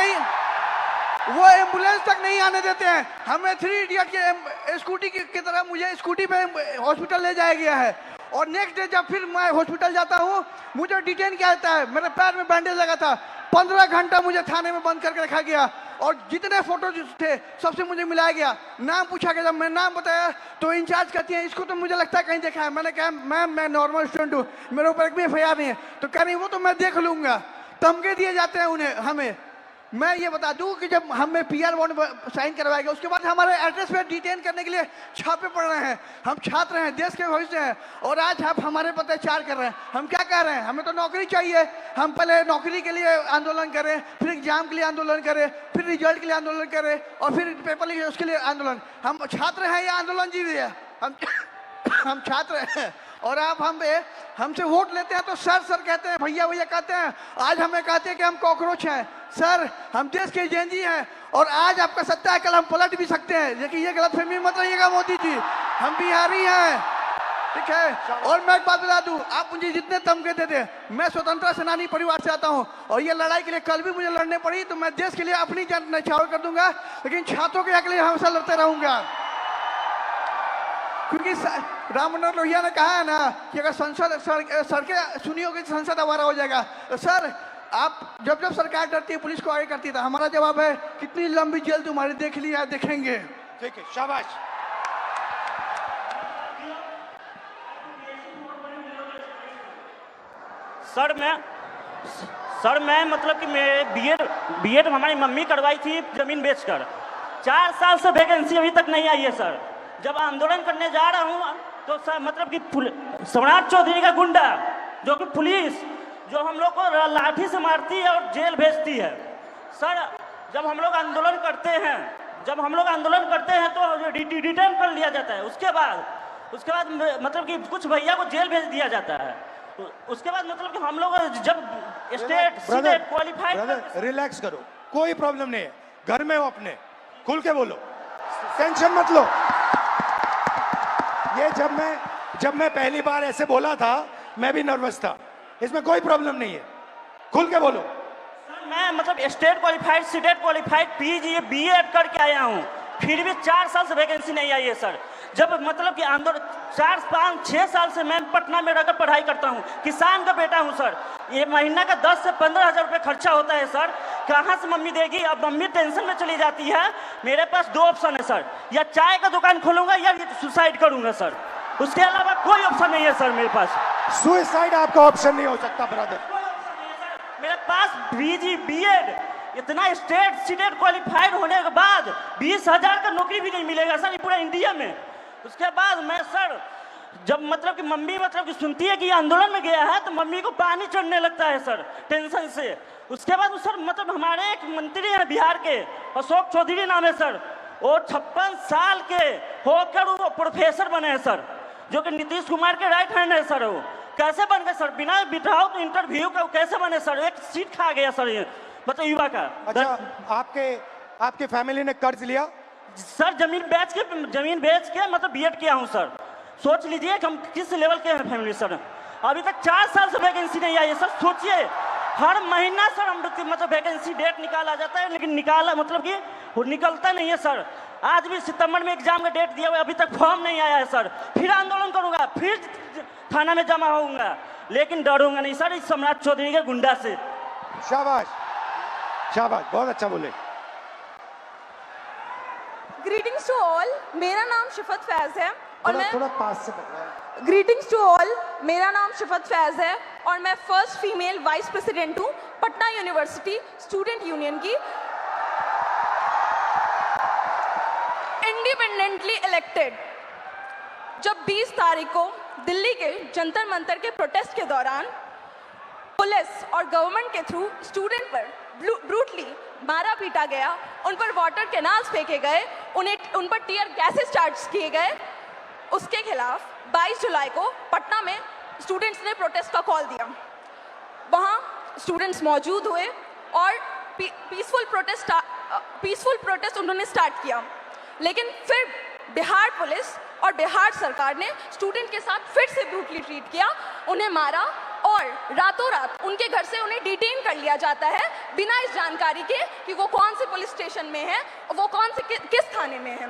नहीं आने देते हैं। हमें 3 इडियट के स्कूटी की तरह मुझे स्कूटी पे हॉस्पिटल ले जाया गया है। और नेक्स्ट डे जब फिर मैं हॉस्पिटल जाता हूँ, मुझे डिटेन किया जाता है। मेरे पैर में बैंडेज लगा था, 15 घंटा मुझे थाने में बंद करके रखा गया। और जितने फोटो थे सबसे मुझे मिलाया गया, नाम पूछा गया। जब मैं नाम बताया तो इंचार्ज कहती है इसको तो मुझे लगता है कहीं देखा है। मैंने कहा मैम मैं नॉर्मल स्टूडेंट हूँ, मेरे ऊपर एक भी FIR नहीं है। तो कह रही वो तो मैं देख लूंगा। धमके दिए जाते हैं उन्हें हमें। मैं ये बता दूं कि जब हमें PR बॉन्ड साइन करवाया गया, उसके बाद हमारे एड्रेस पे डिटेन करने के लिए छापे पड़ रहे हैं। हम छात्र हैं, देश के भविष्य हैं, और आज आप हमारे पर अत्याचार कर रहे हैं। हम क्या कह रहे हैं, हमें तो नौकरी चाहिए। हम पहले नौकरी के लिए आंदोलन करें, फिर एग्जाम के लिए आंदोलन करें, फिर रिजल्ट के लिए आंदोलन करें, और फिर पेपर लिखे उसके लिए आंदोलन। हम छात्र हैं या आंदोलन जीवी है? हम छात्र हैं। और आप हमसे वोट लेते हैं तो सर सर कहते हैं, भैया भैया कहते हैं। आज हमें कहते हैं कि हम कॉकरोच हैं। सर हम देश के जेनजी हैं, और आज आपका सत्ता है, कल हम पलट भी सकते हैं। लेकिन ये गलतफहमी मत रहिएगा मोदी जी, हम बिहारी हैं, ठीक है। और मैं एक बात बता दूं, आप मुझे जितने धमके देते, मैं स्वतंत्रता सेनानी परिवार से आता हूं, और ये लड़ाई के लिए कल भी मुझे लड़ने पड़ी तो मैं देश के लिए अपनी जान न्यौछावर कर दूंगा, लेकिन छात्रों के हक के लिए हमेशा लड़ते रहूंगा। क्योंकि राम मनोहर लोहिया ने कहा है ना कि अगर सड़कें सुनी होगी तो संसद आवारा हो जाएगा। तो सर आप जब सरकार डरती है पुलिस को आगे करती है, हमारा जवाब है कितनी लंबी जेल तुम्हारी देख लिया देखेंगे। ठीक है, शाबाश। सर मैं मतलब कि मैं बीएड हमारी मम्मी करवाई थी जमीन बेचकर। 4 साल से वैकेंसी अभी तक नहीं आई है सर। जब आंदोलन करने जा रहा हूँ तो सर मतलब कि सम्राट चौधरी का गुंडा जो कि पुलिस जो हम लोग को लाठी से मारती है और जेल भेजती है। सर जब हम लोग आंदोलन करते हैं तो डिटेन कर लिया जाता है। उसके बाद मतलब कि कुछ भैया को जेल भेज दिया जाता है। उसके बाद मतलब कि हम लोग जब स्टेट क्वालिफाइड। रिलैक्स करो, कोई प्रॉब्लम नहीं है, घर में हो अपने, खुल के बोलो, टेंशन मत लो। ये जब मैं पहली बार ऐसे बोला था मैं भी नर्वस था, इसमें कोई प्रॉब्लम नहीं है, खुल के बोलो। सर मैं मतलब state qualified, state qualified PG BEd करके आया हूँ, फिर भी 4 साल से वैकेंसी नहीं आई है सर। जब मतलब कि आंदोलन 4, 5, 6 साल से मैं पटना में रहकर पढ़ाई करता हूँ, किसान का बेटा हूँ सर। ये महीना का 10 से 15 हज़ार रुपये खर्चा होता है सर, कहाँ से मम्मी देगी। अब मम्मी टेंशन में चली जाती है। मेरे पास 2 ऑप्शन है सर, या चाय का दुकान खोलूंगा या सुसाइड करूंगा सर, उसके अलावा कोई ऑप्शन नहीं है सर मेरे पास। सुसाइड आपका ऑप्शन नहीं हो सकता ब्रदर। मेरे पास PG BEd इतना स्टेट क्वालिफाइड होने के बाद 20,000 का नौकरी भी नहीं मिलेगा सर पूरा इंडिया में। उसके बाद मैं सर जब मतलब कि मम्मी मतलब कि सुनती है कि आंदोलन में गया है तो मम्मी को पानी चढ़ने लगता है सर टेंशन से। उसके बाद सर मतलब हमारे एक मंत्री हैं बिहार के, अशोक चौधरी नाम है सर, वो 56 साल के होकर वो प्रोफेसर बने हैं सर, जो कि नीतीश कुमार के राइट हैंड है सर। वो कैसे बन गए सर, बिना बिठाओ तो इंटरव्यू का कैसे बने सर, एक सीट खा गया सर ये मतलब युवा का। अच्छा आपके फैमिली ने कर्ज लिया? सर जमीन बेच के मतलब BEd किया हूँ सर। सोच लीजिए कि हम किस लेवल के हैं फैमिली सर। अभी तक 4 साल से वैकेंसी नहीं आई है सर। सोचिए हर महीना सर हम मतलब वैकेंसी डेट निकाला जाता है, लेकिन निकलता नहीं है सर। आज भी सितंबर में एग्जाम का डेट दिया हुआ है, अभी तक फॉर्म नहीं आया है सर। फिर आंदोलन करूंगा, फिर थाना में जमा होऊंगा, लेकिन डरूंगा नहीं सर इस सम्राट चौधरी के गुंडा से। शाबाश, शाबाश, बहुत अच्छा बोले। ग्रीटिंग्स टू ऑल, मेरा नाम शिफत फैज है और मैं थोड़ा पास से पकड़ा। ग्रीटिंग्स टू ऑल, मेरा नाम शिफत फैज है और मैं फर्स्ट फीमेल वाइस प्रेसिडेंट हूँ पटना यूनिवर्सिटी स्टूडेंट यूनियन की, इंडिपेंडेंटली इलेक्टेड। जब 20 तारीख को दिल्ली के जंतर मंतर के प्रोटेस्ट के दौरान पुलिस और गवर्नमेंट के थ्रू स्टूडेंट पर ब्रूटली मारा पीटा गया, उन पर वाटर कैनाल्स फेंके गए, उन पर टीयर गैसेस चार्ज किए गए, उसके खिलाफ 22 जुलाई को पटना में स्टूडेंट्स ने प्रोटेस्ट का कॉल दिया। वहाँ स्टूडेंट्स मौजूद हुए और पीसफुल प्रोटेस्ट उन्होंने स्टार्ट किया, लेकिन फिर बिहार पुलिस और बिहार सरकार ने स्टूडेंट के साथ फिर से ब्रूटली ट्रीट किया, उन्हें मारा और रातों रात उनके घर से उन्हें डिटेन कर लिया जाता है बिना इस जानकारी के कि वो कौन से पुलिस स्टेशन में है, वो कौन से किस थाने में है।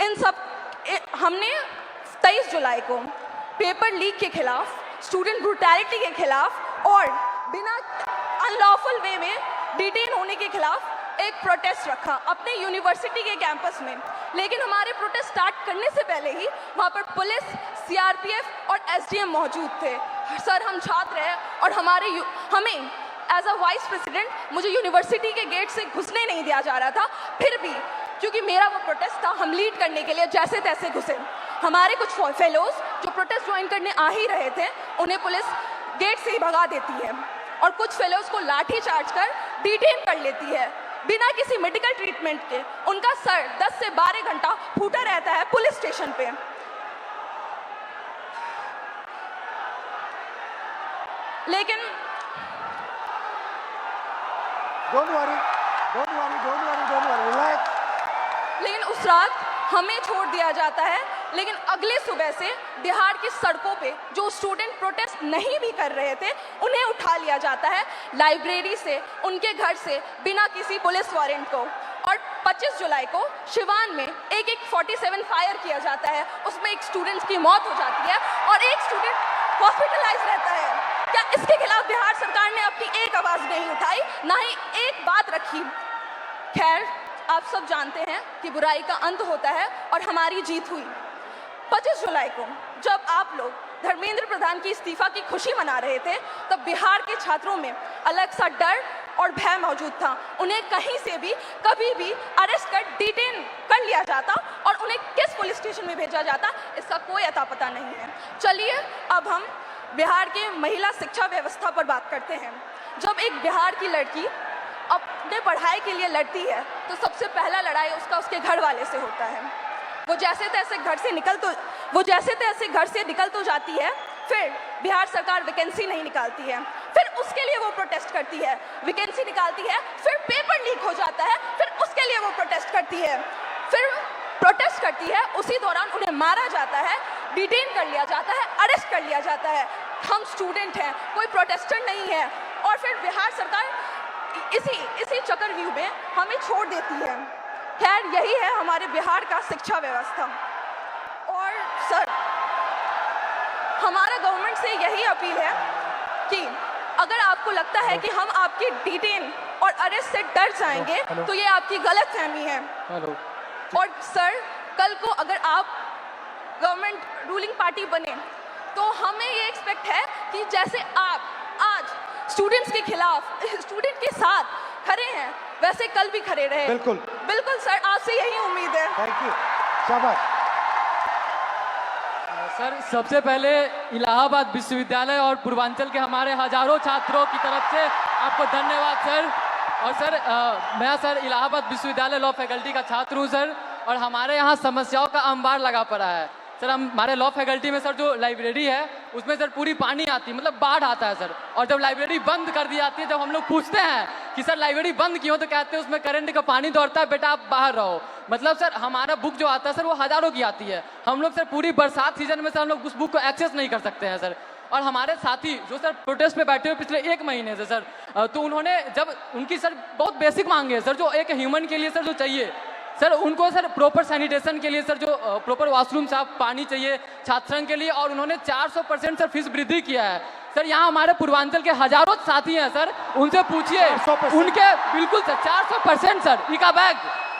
इन सब हमने 23 जुलाई को पेपर लीक के खिलाफ, स्टूडेंट ब्रूटैलिटी के खिलाफ और बिना अनलॉफुल वे में डिटेन होने के खिलाफ एक प्रोटेस्ट रखा अपने यूनिवर्सिटी के कैंपस में। लेकिन हमारे प्रोटेस्ट स्टार्ट करने से पहले ही वहाँ पर पुलिस, सीआरपीएफ और एसडीएम मौजूद थे। सर, हम छात्र हैं और हमें एज अ वाइस प्रेसिडेंट मुझे यूनिवर्सिटी के गेट से घुसने नहीं दिया जा रहा था। फिर भी क्योंकि मेरा वो प्रोटेस्ट था, हम लीड करने के लिए जैसे तैसे घुसे। हमारे कुछ फेलोज जो प्रोटेस्ट ज्वाइन करने आ ही रहे थे, उन्हें पुलिस गेट से ही भगा देती है और कुछ फेलोज को लाठी चार्ज कर डिटेन कर लेती है बिना किसी मेडिकल ट्रीटमेंट के। उनका सर 10 से 12 घंटा फूटा रहता है पुलिस स्टेशन पे। लेकिन Don't worry, relax. लेकिन उस रात हमें छोड़ दिया जाता है, लेकिन अगले सुबह से बिहार की सड़कों पे जो स्टूडेंट प्रोटेस्ट नहीं भी कर रहे थे उन्हें उठा लिया जाता है लाइब्रेरी से, उनके घर से, बिना किसी पुलिस वारंट को। और 25 जुलाई को शिवान में एक 47 फायर किया जाता है, उसमें एक स्टूडेंट की मौत हो जाती है और एक स्टूडेंट हॉस्पिटलाइज रहता है। क्या इसके खिलाफ बिहार सरकार ने अपनी एक आवाज नहीं उठाई, ना ही एक बात रखी? खैर, आप सब जानते हैं कि बुराई का अंत होता है और हमारी जीत हुई। 25 जुलाई को जब आप लोग धर्मेंद्र प्रधान की इस्तीफा की खुशी मना रहे थे, तब बिहार के छात्रों में अलग सा डर और भय मौजूद था। उन्हें कहीं से भी कभी भी अरेस्ट कर डिटेन कर लिया जाता और उन्हें किस पुलिस स्टेशन में भेजा जाता, इसका कोई अता पता नहीं है। चलिए अब हम बिहार के महिला शिक्षा व्यवस्था पर बात करते हैं। जब एक बिहार की लड़की अपने पढ़ाई के लिए लड़ती है तो सबसे पहला लड़ाई उसका उसके घर वाले से होता है। वो जैसे तैसे घर से निकल तो जाती है, फिर बिहार सरकार वैकेंसी नहीं निकालती है, फिर उसके लिए वो प्रोटेस्ट करती है, वैकेंसी निकालती है, फिर पेपर लीक हो जाता है, फिर उसके लिए वो प्रोटेस्ट करती है, उसी दौरान उन्हें मारा जाता है, डिटेन कर लिया जाता है, अरेस्ट कर लिया जाता है। हम स्टूडेंट हैं, कोई प्रोटेस्टर नहीं है, और फिर बिहार सरकार इसी चक्रव्यूह में हमें छोड़ देती है। खैर, यही है हमारे बिहार का शिक्षा व्यवस्था। और सर, हमारा गवर्नमेंट से यही अपील है कि अगर आपको लगता है कि हम आपकी डिटेन और अरेस्ट से डर जाएंगे तो ये आपकी गलत फहमी है। और सर, कल को अगर आप गवर्नमेंट रूलिंग पार्टी बने तो हमें ये एक्सपेक्ट है कि जैसे आप आज स्टूडेंट्स के खिलाफ, स्टूडेंट के साथ खड़े हैं, वैसे कल भी खड़े रहे। बिल्कुल सर, आपसे यही उम्मीद है। थैंक यू, शाबाश। सर, सबसे पहले इलाहाबाद विश्वविद्यालय और पूर्वांचल के हमारे हजारों छात्रों की तरफ से आपको धन्यवाद सर। और सर, मैं सर इलाहाबाद विश्वविद्यालय लॉ फैकल्टी का छात्र हूँ सर, और हमारे यहाँ समस्याओं का अंबार लगा पड़ा है सर। हमारे लॉ फैकल्टी में सर जो लाइब्रेरी है उसमें सर पूरी पानी आती है, मतलब बाढ़ आता है सर। और जब लाइब्रेरी बंद कर दी जाती है, जब हम लोग पूछते हैं कि सर लाइब्रेरी बंद क्यों, तो कहते हैं उसमें करंट का पानी दौड़ता है, बेटा आप बाहर रहो। मतलब सर हमारा बुक जो आता है सर वो हज़ारों की आती है, हम लोग सर पूरी बरसात सीजन में सर हम लोग उस बुक को एक्सेस नहीं कर सकते हैं सर। और हमारे साथी जो सर प्रोटेस्ट में बैठे हुए पिछले 1 महीने से सर, तो उन्होंने जब उनकी सर बहुत बेसिक मांगे है सर, जो एक ह्यूमन के लिए सर जो चाहिए सर, उनको सर प्रॉपर सैनिटेशन के लिए सर जो प्रॉपर वॉशरूम साफ पानी चाहिए छात्र संघ के लिए, और उन्होंने 400% सर फीस वृद्धि किया है। सर यहाँ हमारे पूर्वांचल के हजारों साथी हैं सर, उनसे पूछिए, 400%। उनके बिल्कुल सर 400% सर इका बैग,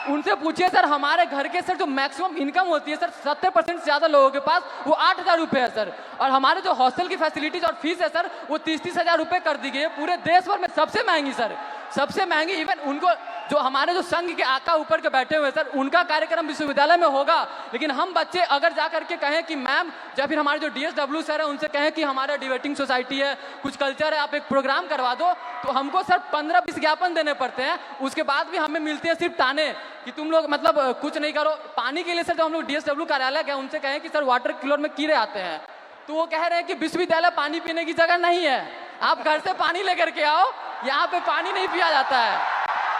उनसे पूछिए सर हमारे घर के सर जो मैक्सिमम इनकम होती है सर 70% से ज़्यादा लोगों के पास वो 8,000 रुपये है सर, और हमारे जो हॉस्टल की फैसिलिटीज और फीस है सर वो 30-30 हज़ार रुपये कर दी गई है, पूरे देश भर में सबसे महंगी सर, सबसे महंगी। इवन उनको जो हमारे जो संघ के आका ऊपर के बैठे हुए सर उनका कार्यक्रम विश्वविद्यालय में होगा, लेकिन हम बच्चे अगर जा करके कहें कि मैम, या फिर हमारे जो DSW सर है उनसे कहें कि हमारा डिबेटिंग सोसाइटी है, कुछ कल्चर है, आप एक प्रोग्राम करवा दो, तो हमको सर 15-20 ज्ञापन देने पड़ते हैं। उसके बाद भी हमें मिलते हैं सिर्फ ताने कि तुम लोग मतलब कुछ नहीं करो। पानी के लिए सर जब हम लोग DSW कार्यालय गए उनसे कहें कि सर वाटर कूलर में कीड़े आते हैं, तो वो कह रहे हैं कि विश्वविद्यालय पानी पीने की जगह नहीं है, आप घर से पानी लेकर के आओ, यहाँ पे पानी नहीं पिया जाता है,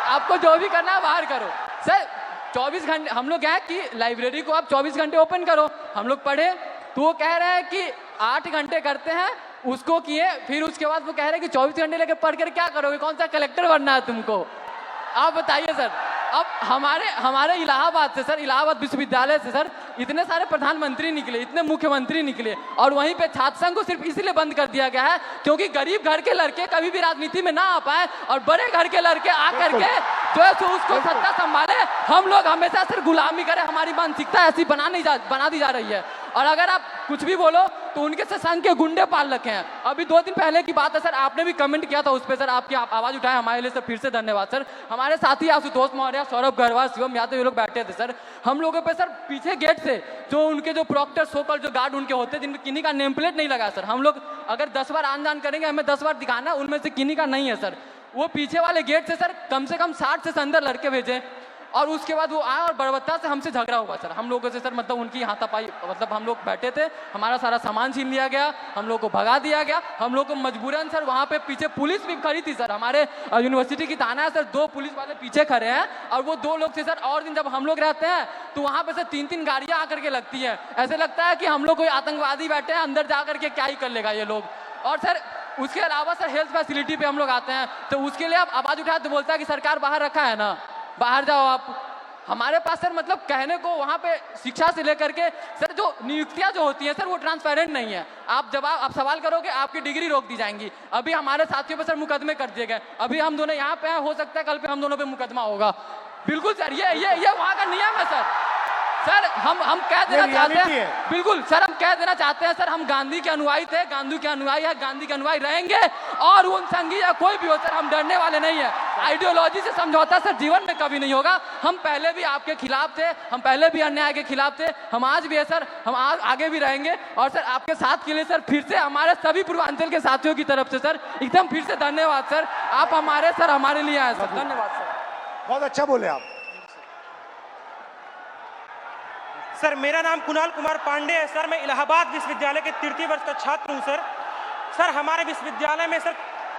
आपको जो भी करना है बाहर करो। सर 24 घंटे हम लोग क्या कि लाइब्रेरी को आप 24 घंटे ओपन करो, हम लोग पढ़े, तो वो कह रहे हैं कि 8 घंटे करते हैं, उसको किए, फिर उसके बाद वो कह रहे हैं कि 24 घंटे लेकर पढ़ कर क्या करोगे, कौन सा कलेक्टर बनना है तुमको, आप बताइए सर। अब हमारे इलाहाबाद से सर, इलाहाबाद विश्वविद्यालय से सर इतने सारे प्रधानमंत्री निकले, इतने मुख्यमंत्री निकले, और वहीं पे छात्र संघ को सिर्फ इसलिए बंद कर दिया गया है क्योंकि गरीब घर के लड़के कभी भी राजनीति में ना आ पाए और बड़े घर के लड़के आकर के जो है सो उसको सत्ता संभाले। हम लोग हमेशा सर गुलामी करें, हमारी मानसिकता ऐसी बना दी जा रही है, और अगर आप कुछ भी बोलो तो उनके से संघ के गुंडे पाल रखे हैं। अभी 2 दिन पहले की बात है सर, आपने भी कमेंट किया था उस पर सर, आपकी आवाज उठाए हमारे लिए सर, फिर से धन्यवाद सर। हमारे साथी आशुतोष मौर्य, सौरभ गढ़वाल, शिवम यादव ये लोग बैठे थे सर, हम लोगों पे सर पीछे गेट से जो उनके जो प्रॉक्टर सोकल जो गार्ड उनके होते हैं जिनमें किन्हीं का नेम प्लेट नहीं लगा सर, हम लोग अगर 10 बार आन जान करेंगे हमें 10 बार दिखाना, उनमें से किन्हीं का नहीं है सर, वो पीछे वाले गेट से सर कम से कम 60 से अंदर लड़के भेजे, और उसके बाद वो आए और बड़बत्ता से हमसे झगड़ा हुआ सर, हम लोगों से सर, मतलब उनकी हाथापाई, मतलब हम लोग बैठे थे, हमारा सारा सामान छीन लिया गया, हम लोग को भगा दिया गया, हम लोग को मजबूरन सर वहाँ पे पीछे पुलिस भी खड़ी थी सर, हमारे यूनिवर्सिटी की थाना है सर, 2 पुलिस वाले पीछे खड़े हैं, और वो 2 लोग थे सर, और दिन जब हम लोग रहते हैं तो वहाँ पे सर 3-3 गाड़ियाँ आकर के लगती है, ऐसे लगता है कि हम लोग कोई आतंकवादी बैठे हैं, अंदर जा करके क्या ही कर लेगा ये लोग। और सर उसके अलावा सर हेल्थ फैसिलिटी पे हम लोग आते हैं तो उसके लिए आप आवाज उठाए तो बोलता है कि सरकार बाहर रखा है ना, बाहर जाओ आप। हमारे पास सर मतलब कहने को वहाँ पे शिक्षा से लेकर के सर जो नियुक्तियाँ जो होती हैं सर वो ट्रांसपेरेंट नहीं है, आप सवाल करोगे आपकी डिग्री रोक दी जाएंगी। अभी हमारे साथियों पे सर मुकदमे कर दिए गए, अभी हम दोनों यहाँ पे हैं, हो सकता है कल पे हम दोनों पे मुकदमा होगा। बिल्कुल सर, ये वहाँ का नियम है सर। सर हम कह देना चाहते हैं, बिल्कुल सर हम कह देना चाहते हैं सर, हम गांधी के अनुयायी थे, गांधी के अनुयायी है, गांधी के अनुयायी रहेंगे, और उन संघी या कोई भी हो सर हम डरने वाले नहीं है। आइडियोलॉजी से समझौता सर जीवन में कभी नहीं होगा। हम पहले भी आपके खिलाफ थे, हम पहले भी अन्याय के खिलाफ थे, हम आज भी है सर, हम आगे भी रहेंगे। और सर आपके साथ के लिए सर फिर से हमारे सभी पूर्वांचल के साथियों की तरफ से सर एकदम फिर से धन्यवाद सर, आप हमारे लिए आए सर, धन्यवाद सर। बहुत अच्छा बोले आप। सर मेरा नाम कुणाल कुमार पांडे है सर, मैं इलाहाबाद विश्वविद्यालय के 3य वर्ष का छात्र हूं सर। सर हमारे विश्वविद्यालय में सर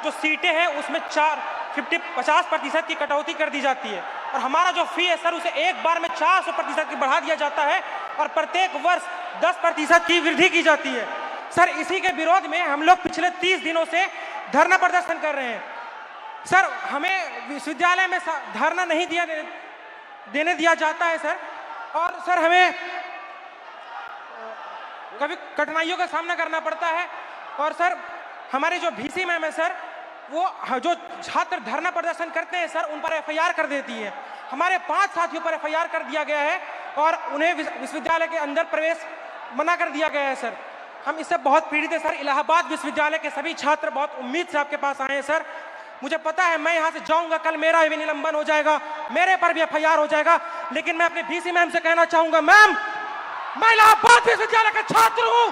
जो सीटें हैं उसमें 50% की कटौती कर दी जाती है, और हमारा जो फी है सर उसे एक बार में 400% की बढ़ा दिया जाता है, और प्रत्येक वर्ष 10% की वृद्धि की जाती है। सर इसी के विरोध में हम लोग पिछले 30 दिनों से धरना प्रदर्शन कर रहे हैं। सर हमें विश्वविद्यालय में धरना नहीं देने दिया जाता है सर, और सर हमें कभी कठिनाइयों का सामना करना पड़ता है। और सर हमारे जो VC मैम है सर, वो जो छात्र धरना प्रदर्शन करते हैं सर उन पर FIR कर देती है। हमारे 5 साथियों पर FIR कर दिया गया है और उन्हें विश्वविद्यालय के अंदर प्रवेश मना कर दिया गया है सर। हम इससे बहुत पीड़ित है सर। इलाहाबाद विश्वविद्यालय के सभी छात्र बहुत उम्मीद से आपके पास आए हैं सर। मुझे पता है मैं यहाँ से जाऊंगा, कल मेरा भी निलंबन हो जाएगा, मेरे पर भी FIR हो जाएगा, लेकिन मैं अपने VC मैम से कहना चाहूंगा, मैम मैं इलाहाबाद विश्वविद्यालय का छात्र हूँ,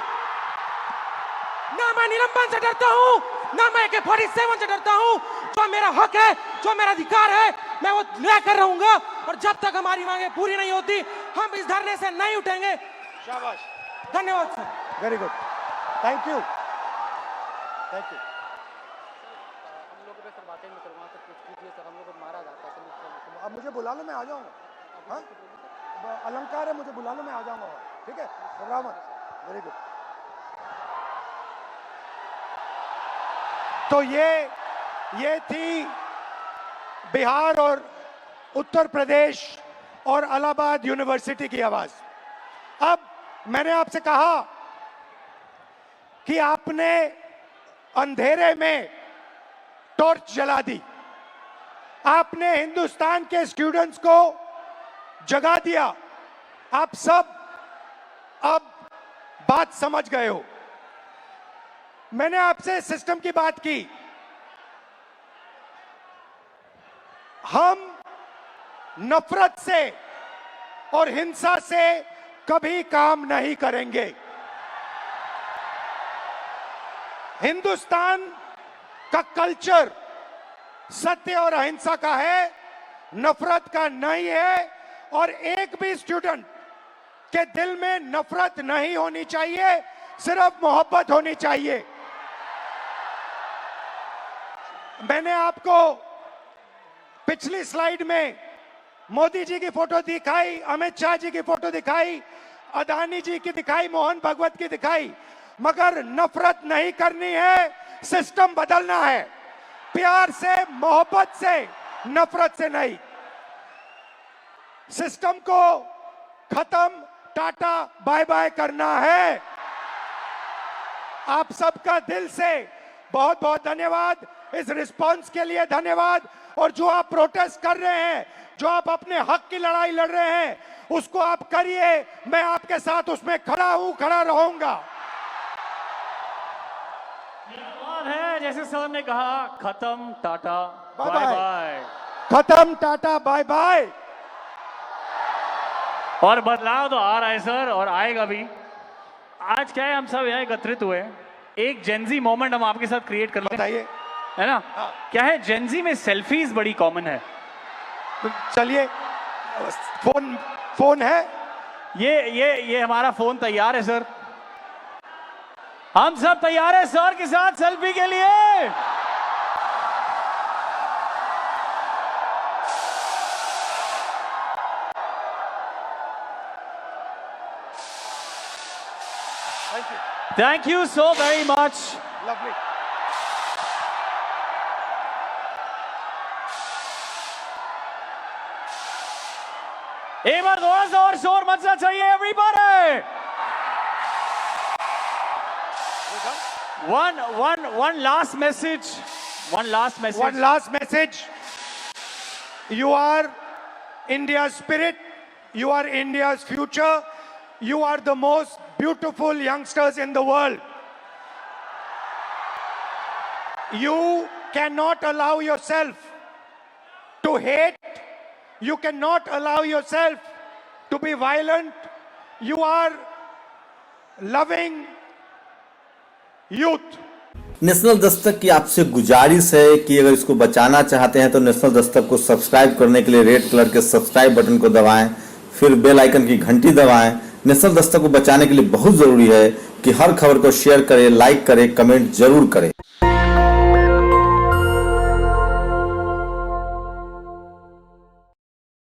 ना मैं निलंबन से डरता हूँ, ना मैं AK-47 से डरता हूँ। जो मेरा हक है, जो मेरा अधिकार है, मैं वो लेकर रहूंगा, और जब तक हमारी मांगे पूरी नहीं होती हम इस धरने से नहीं उठेंगे। शाबाश, धन्यवाद sir. Very good, thank you, thank you. अब मुझे बुला लो, मैं आ जाऊंगा। हाँ, अलंकार है, मुझे बुला लो, मैं आ जाऊंगा। ठीक है, घबराओ मत। Very good. तो ये थी बिहार और उत्तर प्रदेश और इलाहाबाद यूनिवर्सिटी की आवाज। अब मैंने आपसे कहा कि आपने अंधेरे में टॉर्च जला दी। आपने हिंदुस्तान के स्टूडेंट्स को जगा दिया। आप सब अब बात समझ गए हो। मैंने आपसे सिस्टम की बात की। हम नफरत से और हिंसा से कभी काम नहीं करेंगे। हिंदुस्तान का कल्चर सत्य और अहिंसा का है, नफरत का नहीं है। और एक भी स्टूडेंट के दिल में नफरत नहीं होनी चाहिए, सिर्फ मोहब्बत होनी चाहिए। मैंने आपको पिछली स्लाइड में मोदी जी की फोटो दिखाई, अमित शाह जी की फोटो दिखाई, अदानी जी की दिखाई, मोहन भागवत की दिखाई, मगर नफरत नहीं करनी है, सिस्टम बदलना है। प्यार से, मोहब्बत से, नफरत से नहीं। सिस्टम को खत्म, टाटा बाय बाय करना है। आप सबका दिल से बहुत बहुत धन्यवाद, इस रिस्पांस के लिए धन्यवाद। और जो आप प्रोटेस्ट कर रहे हैं, जो आप अपने हक की लड़ाई लड़ रहे हैं, उसको आप करिए। मैं आपके साथ उसमें खड़ा हूं, खड़ा रहूंगा। है जैसे सर ने कहा, खत्म tata bye bye bye. Bye, खत्म टाटा बाय बाय। और बदलाव तो आ रहा है सर, और आएगा भी। आज क्या है, हम सब यहाँ एकत्रित हुए, एक जेंजी मोमेंट हम आपके साथ क्रिएट कर लें, बताइए, है ना? हाँ। क्या है, जेंजी में सेल्फीज बड़ी कॉमन है। तो चलिए, फोन है, ये हमारा फोन तैयार है सर। हम सब तैयार है सर के साथ सेल्फी के लिए। Thank you so very much. Lovely. एक बार थोड़ा सा और शोर मचना चाहिए everybody. One last message. One last message. One last message. You are India's spirit. You are India's future. You are the most beautiful youngsters in the world. You cannot allow yourself to hate. You cannot allow yourself to be violent. You are loving youth. National Dastak की आपसे गुजारिश है कि अगर इसको बचाना चाहते हैं तो नेशनल दस्तक को सब्सक्राइब करने के लिए रेड कलर के सब्सक्राइब बटन को दबाएं, फिर बेल आइकन की घंटी दबाएं। नेशनल दस्तक को बचाने के लिए बहुत जरूरी है कि हर खबर को शेयर करें, लाइक करें, कमेंट जरूर करें।